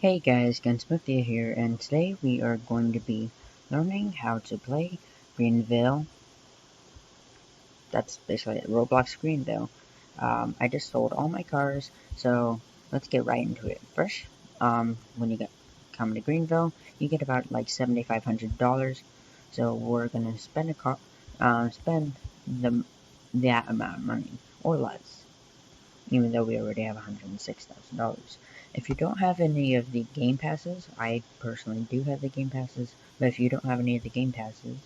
Hey guys, Gunsmithia here, and today we are going to be learning how to play Greenville. That's basically it, Roblox Greenville. I just sold all my cars, so let's get right into it. First, when you come to Greenville, you get about like $7,500. So we're gonna spend that amount of money or less, even though we already have $106,000. If you don't have any of the game passes, I personally do have the game passes, but if you don't have any of the game passes,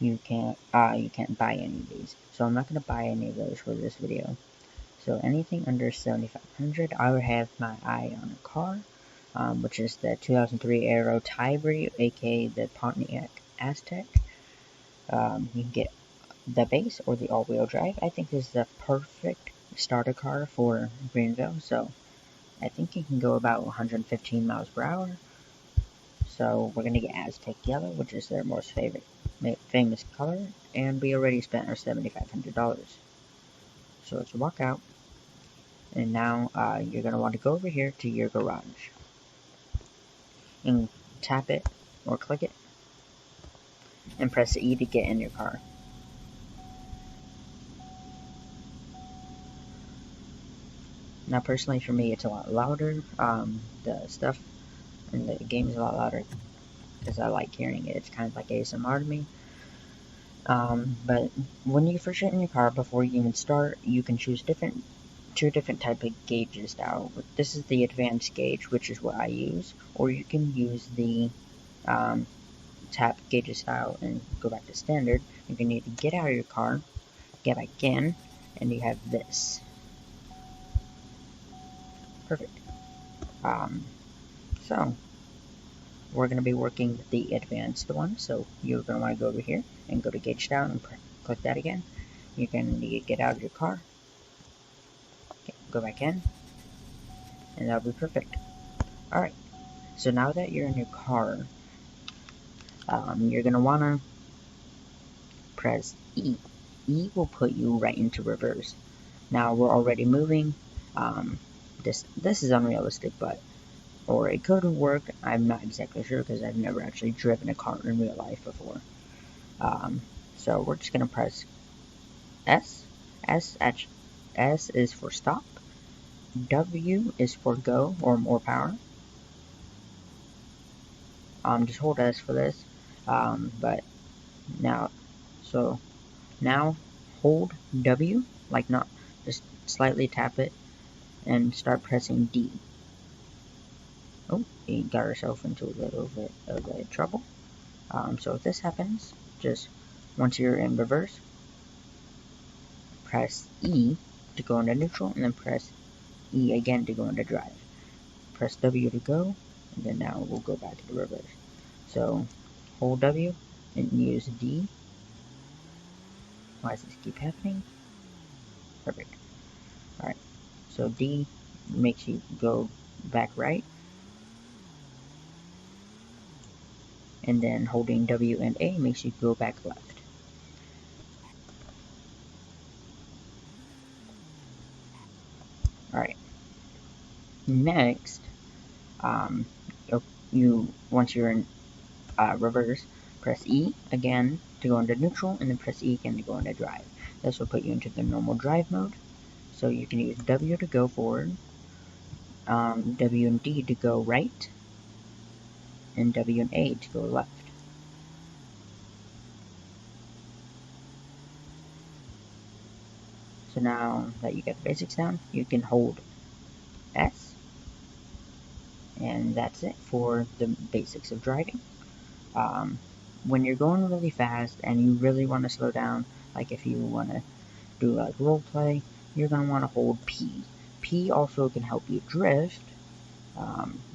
you can't buy any of these. So I'm not gonna buy any of those for this video. So anything under 7,500, I would have my eye on a car, which is the 2003 Aero Tybri, aka the Pontiac Aztec. You can get the base or the all-wheel drive. I think this is the perfect starter car for Greenville, so I think it can go about 115 miles per hour. So we're gonna get Aztec Yellow, which is their most famous color, and we already spent our $7,500. So let's walk out, and now you're gonna want to go over here to your garage and tap it or click it, and press E to get in your car. Now, personally, for me, it's a lot louder. The stuff in the game is a lot louder because I like hearing it. It's kind of like ASMR to me. But when you first get in your car, before you even start, you can choose two different type of gauges now. This is the advanced gauge, which is what I use, or you can use the tap gauges style and go back to standard. You can need to get out of your car, get back in, and you have this. Perfect. So we're going to be working with the advanced one, so you're going to want to go over here and go to gauge style and click that again. You're going to need to get out of your car, go back in, and that'll be perfect. Alright, so now that you're in your car, you're going to want to press E. E will put you right into reverse. Now we're already moving. This is unrealistic, or it could work. I'm not exactly sure because I've never actually driven a car in real life before. So we're just going to press S. S is for stop. W is for go or more power. Just hold S for this. But now hold W, like not, just slightly tap it and start pressing D. Oh, you got yourself into a little bit of trouble. So if this happens, just once you're in reverse, press E to go into neutral, and then press E again to go into drive. Press W to go, and then now we'll go back to the reverse. So hold W and use D. Why does this keep happening? Perfect. Alright, so D makes you go back right, and then holding W and A makes you go back left. Alright, next, once you're in reverse, press E again to go into neutral, and then press E again to go into drive. This will put you into the normal drive mode. So you can use W to go forward, W and D to go right, and W and A to go left. So now that you get the basics down, you can hold S, and that's it for the basics of driving. When you're going really fast and you really want to slow down, like if you want to do like role play, you're going to want to hold P. P also can help you drift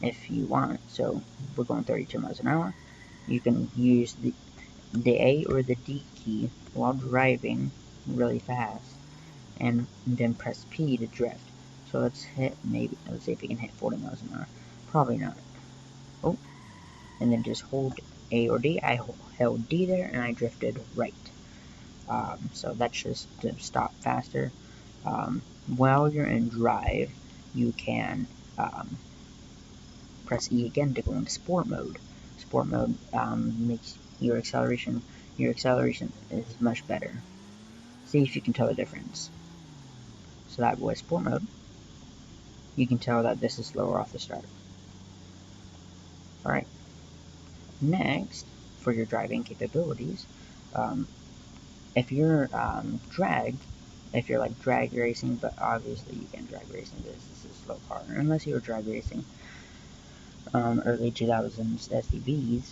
if you want. So we're going 32 miles an hour. You can use the A or the D key while driving really fast, and then press P to drift. So let's see if we can hit 40 miles an hour. Probably not. Oh, and then just hold A or D. I held D there and I drifted right. So that's just to stop faster. While you're in drive, you can press E again to go into sport mode. Sport mode makes your acceleration is much better. See if you can tell the difference. So that was sport mode. You can tell that this is slower off the start. Alright, next, for your driving capabilities, if you're if you're like drag racing, but obviously you can't drag racing, this is a slow car, unless you were drag racing early 2000s SUVs,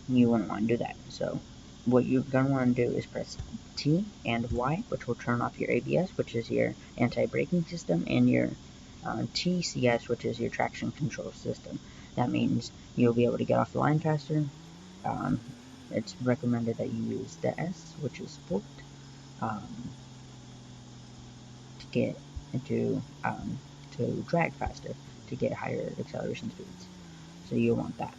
you wouldn't want to do that. So what you're going to want to do is press T and Y, which will turn off your ABS, which is your anti-braking system, and your TCS, which is your traction control system. That means you'll be able to get off the line faster. It's recommended that you use the S, which is Sport, to get into to drag faster, to get higher acceleration speeds. So you'll want that.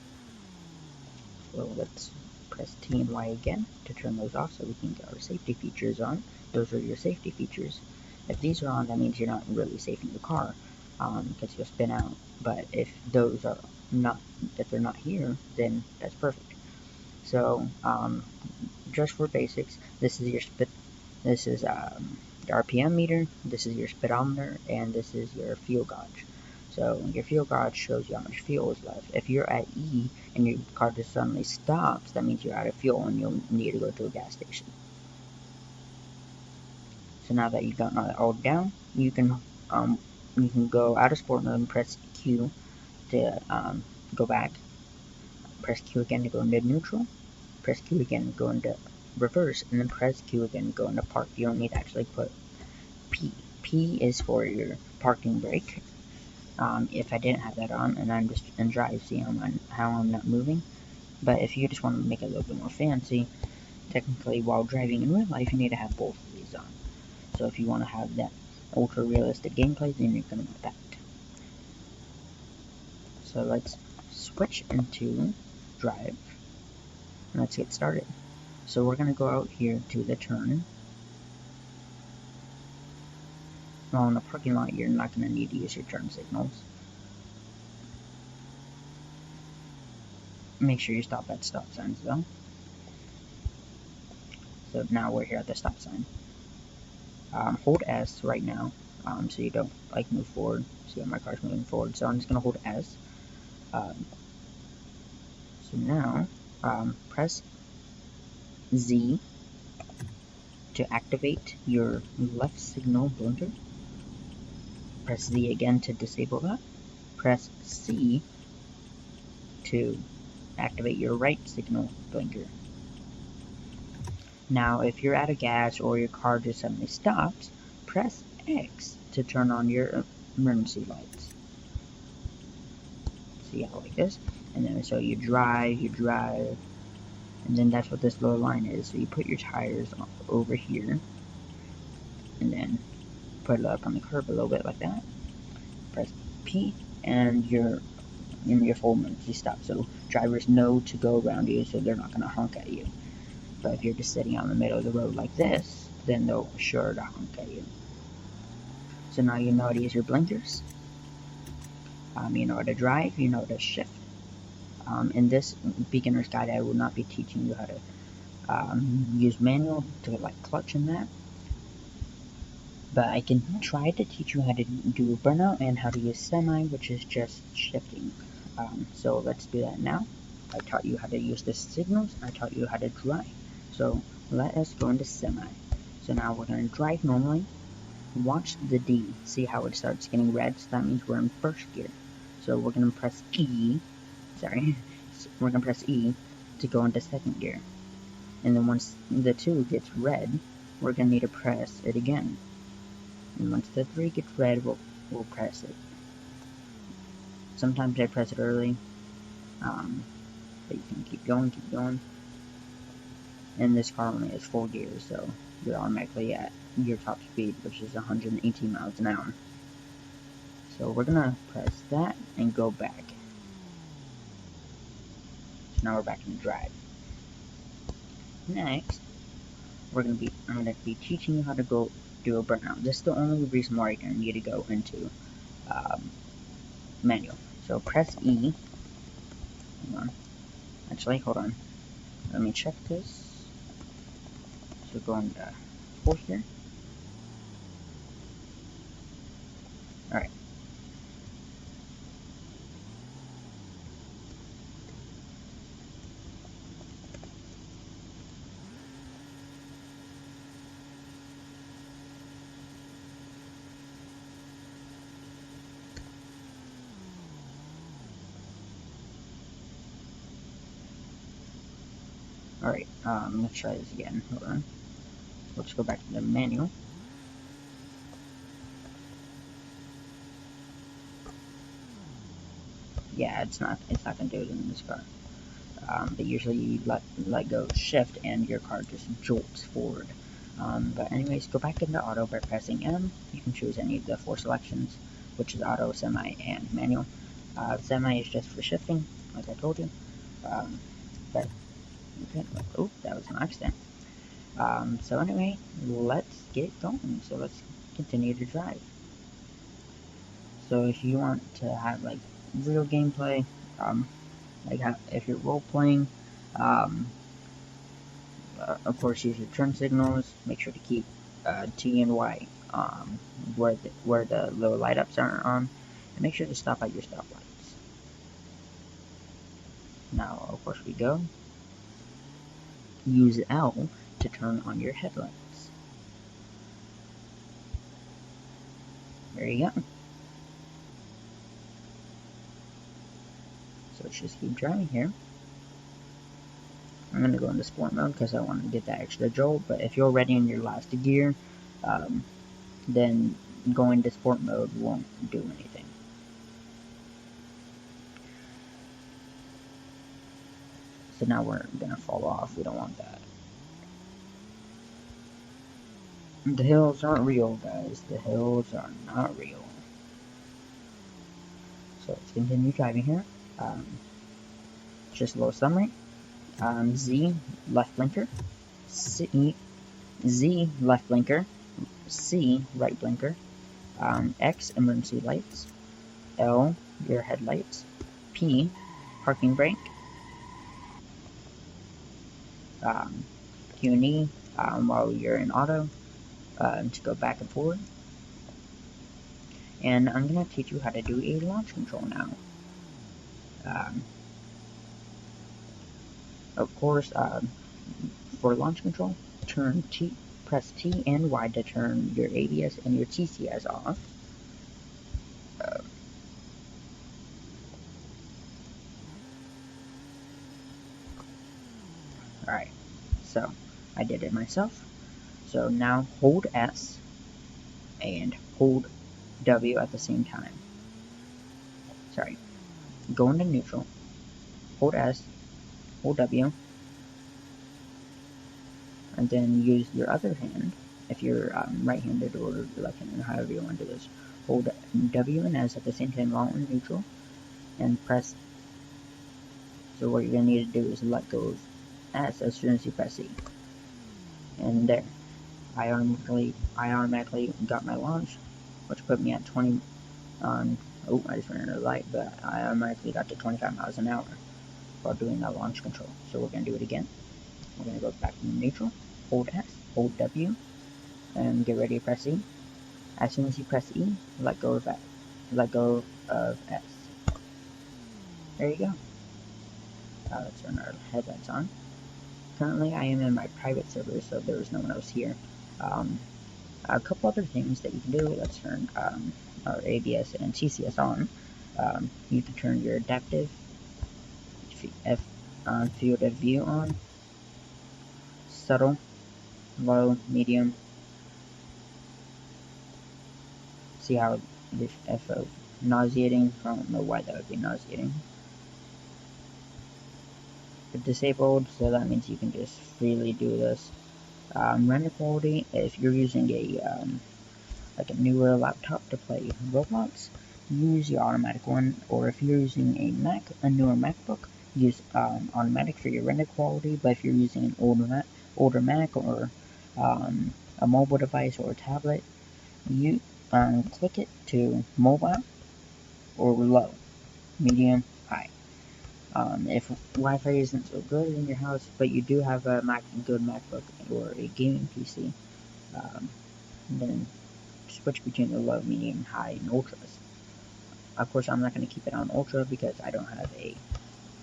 So let's press T and Y again to turn those off so we can get our safety features on. Those are your safety features. If these are on, that means you're not really safe in your car, because you'll spin out. But if those are not, if they're not here, then that's perfect. So just for basics, this is your this is your RPM meter, this is your speedometer, and this is your fuel gauge. So your fuel gauge shows you how much fuel is left. If you're at E and your car just suddenly stops, that means you're out of fuel and you'll need to go to a gas station. So now that you've gotten all that all down, you can go out of sport mode and press Q to go back. Press Q again to go into neutral. Press Q again to go into reverse, and then press Q again to go into park. You don't need to actually put P. P is for your parking brake. If I didn't have that on and I'm just in drive, see how I'm not moving. But if you just want to make it a little bit more fancy, technically while driving in real life, you need to have both of these on. So if you want to have that ultra realistic gameplay, then you're going to want that. So let's switch into drive. And let's get started. So we're going to go out here to the turn. Well, in the parking lot, you're not going to need to use your turn signals. Make sure you stop at stop signs, though. So now we're here at the stop sign. Hold S right now, so you don't like move forward. See how my car's moving forward. So I'm just going to hold S. So now, press Z to activate your left signal blinker. Press Z again to disable that. Press C to activate your right signal blinker. Now, if you're out of gas or your car just suddenly stops, press X to turn on your emergency lights. See how like this? And then so you drive, and then that's what this little line is. So you put your tires over here, and then put it up on the curb a little bit like that. Press P, and you're in your full emergency stop. So drivers know to go around you, so they're not going to honk at you. But if you're just sitting out in the middle of the road like this, then they'll be sure to honk at you. So now you know how to use your blinkers. You know how to drive. You know how to shift. In this beginner's guide, I will not be teaching you how to use manual to like clutch and that. But I can try to teach you how to do a burnout and how to use semi, which is just shifting. So let's do that now. I taught you how to use the signals. I taught you how to drive. So let us go into semi. So now we're going to drive normally. Watch the D. See how it starts getting red? So that means we're in first gear. So we're going to press E. Sorry. We're going to press E to go into second gear. And then once the 2 gets red, we're going to need to press it again. And once the 3 gets red, we'll press it. Sometimes I press it early. But you can keep going. And this car only has 4 gears, so you're automatically at your top speed, which is 118 miles an hour. So we're gonna press that and go back. So now we're back in drive. Next, I'm gonna be teaching you how to go do a burnout. This is the only reason why you're gonna need to go into manual. So press E. Hold on. Actually, hold on. Let me check this. So go into fourth here. Alright. Alright, let's try this again. Hold on. Let's go back to the manual. Yeah, it's not gonna do it in this car. But usually you let go of shift and your car just jolts forward. But anyways, go back into auto by pressing M. You can choose any of the 4 selections, which is auto, semi, and manual. Semi is just for shifting, like I told you. But okay, oh, that was an accident. So anyway, let's get going. So let's continue to drive. So if you want to have like real gameplay, like if you're role playing, of course use your turn signals. Make sure to keep T and Y where the little light ups are on, and make sure to stop at your stoplights. Now, of course, we go. Use L to turn on your headlights. There you go. So let's just keep driving here. I'm going to go into sport mode because I want to get that extra jolt, but if you're already in your last gear, then going to sport mode won't do anything. So now we're going to fall off. We don't want that. The hills aren't real, guys. The hills are not real. So let's continue driving here. Just a little summary. Z, left blinker. Z, left blinker. C, right blinker. X, emergency lights. L, rear headlights. P, parking brake. Q and E, while you're in auto, to go back and forward. And I'm going to teach you how to do a launch control now. Of course, for launch control, press T and Y to turn your ABS and your TCS off. Alright, so I did it myself. So now hold S and hold W at the same time. Sorry, go into neutral, hold S, hold W, and then use your other hand, if you're right-handed or left-handed, however you want to do this. Hold W and S at the same time while in neutral, and press. So what you're going to need to do is let go of S as soon as you press E. And there. I automatically got my launch, which put me at 20 on, oh, I just ran out of light, but I automatically got to 25 miles an hour while doing that launch control. So we're going to do it again. We're going to go back to neutral, hold S, hold W, and get ready to press E. As soon as you press E, let go of S. There you go. Let's turn our headlights on. Currently, I am in my private server, so there is no one else here. A couple other things that you can do. Let's turn our ABS and TCS on. You can turn your adaptive field of view on. Subtle, low, medium. See how this F of nauseating? I don't know why that would be nauseating. But disabled, so that means you can just freely do this. Render quality, if you're using a like a newer laptop to play Roblox, use the automatic one, or if you're using a newer MacBook, use automatic for your render quality. But if you're using an older Mac or a mobile device or a tablet, you click it to mobile, or low, medium, high. If Wi-Fi isn't so good in your house, but you do have a good MacBook or a gaming PC, then switch between the low, medium, high, and ultras. Of course, I'm not going to keep it on ultra because I don't have a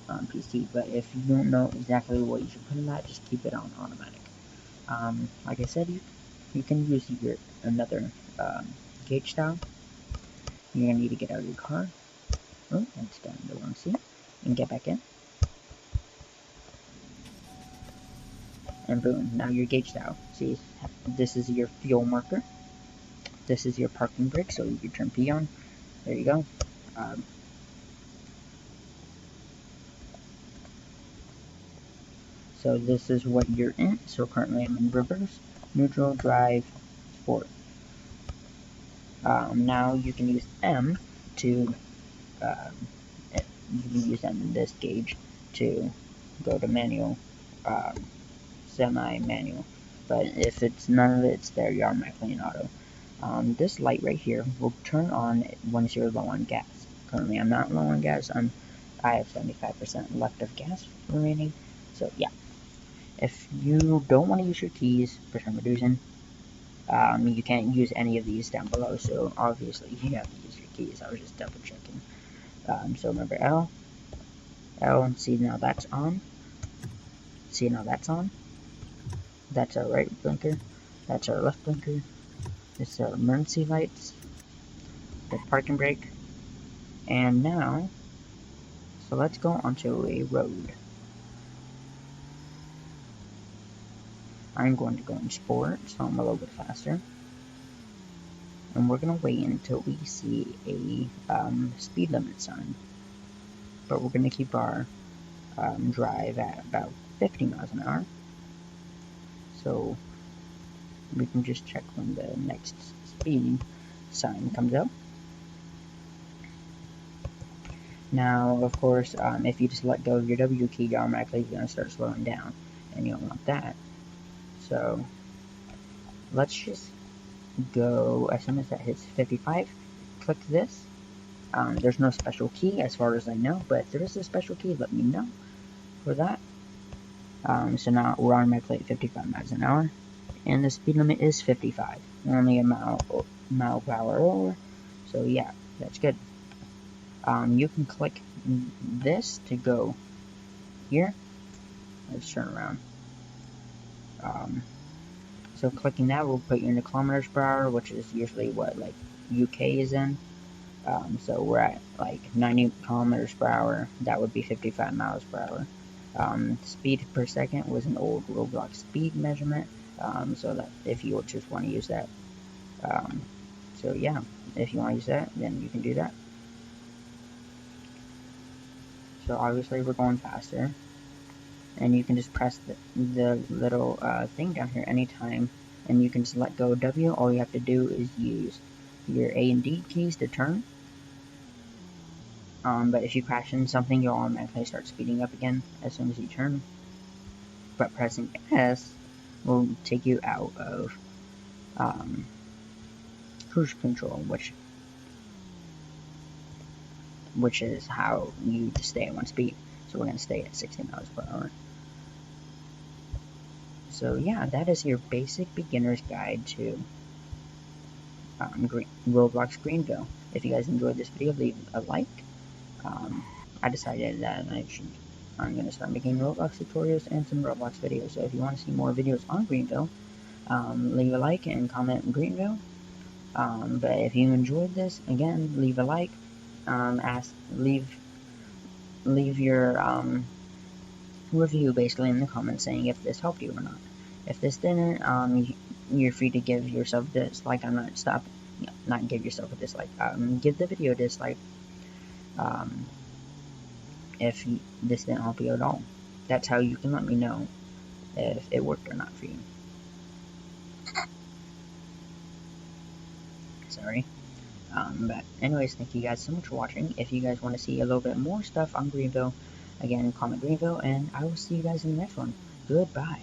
PC, but if you don't know exactly what you should put in that, just keep it on automatic. Like I said, you can use another gauge style. You're going to need to get out of your car. Oh, that's down the wrong seat. And get back in. And boom, now your gauge style. See, this is your fuel marker. This is your parking brake, so you can turn P on. There you go. So this is what you're in. So currently I'm in reverse, neutral, drive, sport. Now you can use M to, you can use M in this gauge to go to manual, semi-manual. But if it's none of it's there, you're automatically in auto. This light right here will turn on once you're low on gas. Currently I'm not low on gas. I have 75% left of gas remaining. So yeah. If you don't want to use your keys for some reason, you can't use any of these down below, so obviously you have to use your keys. I was just double checking. So remember L, and see now that's on. See now that's on. That's our right blinker. That's our left blinker. This is our emergency lights. The parking brake. And now, so let's go onto a road. I'm going to go in sport, so I'm a little bit faster. And we're going to wait until we see a speed limit sign. But we're going to keep our drive at about 50 miles an hour. So we can just check when the next speed sign comes out. Now, of course, if you just let go of your W key, you're automatically going to start slowing down. And you don't want that. So let's just go as soon as that hits 55. Click this. There's no special key as far as I know, but if there is a special key, let me know for that. So now we're automatically at 55 miles an hour, and the speed limit is 55, only a mile per hour over. So yeah, that's good. You can click this to go here. Let's turn around. So clicking that will put you into kilometers per hour, which is usually what like UK is in. So we're at like 90 kilometers per hour. That would be 55 miles per hour. Speed per second was an old Roblox speed measurement. So that if you just want to use that. So yeah, if you want to use that, then you can do that. So obviously we're going faster. And you can just press the little thing down here anytime, and you can just let go of W. All you have to do is use your A and D keys to turn. But if you crash into something, you'll automatically start speeding up again as soon as you turn. But pressing S will take you out of cruise control, which is how you stay at one speed. So we're going to stay at 60 miles per hour. So yeah, that is your basic beginner's guide to Roblox Greenville. If you guys enjoyed this video, leave a like. I decided that I'm going to start making Roblox tutorials and some Roblox videos. So if you want to see more videos on Greenville, leave a like and comment Greenville. But if you enjoyed this, again, leave a like. Leave your review basically in the comments saying if this helped you or not. If this didn't, you're free to give yourself a dislike. Not give yourself a dislike. Give the video a dislike. If this didn't help you at all, that's how you can let me know if it worked or not for you. Sorry. But anyways, thank you guys so much for watching. If you guys want to see a little bit more stuff on Greenville, again, comment Greenville, and I will see you guys in the next one. Goodbye.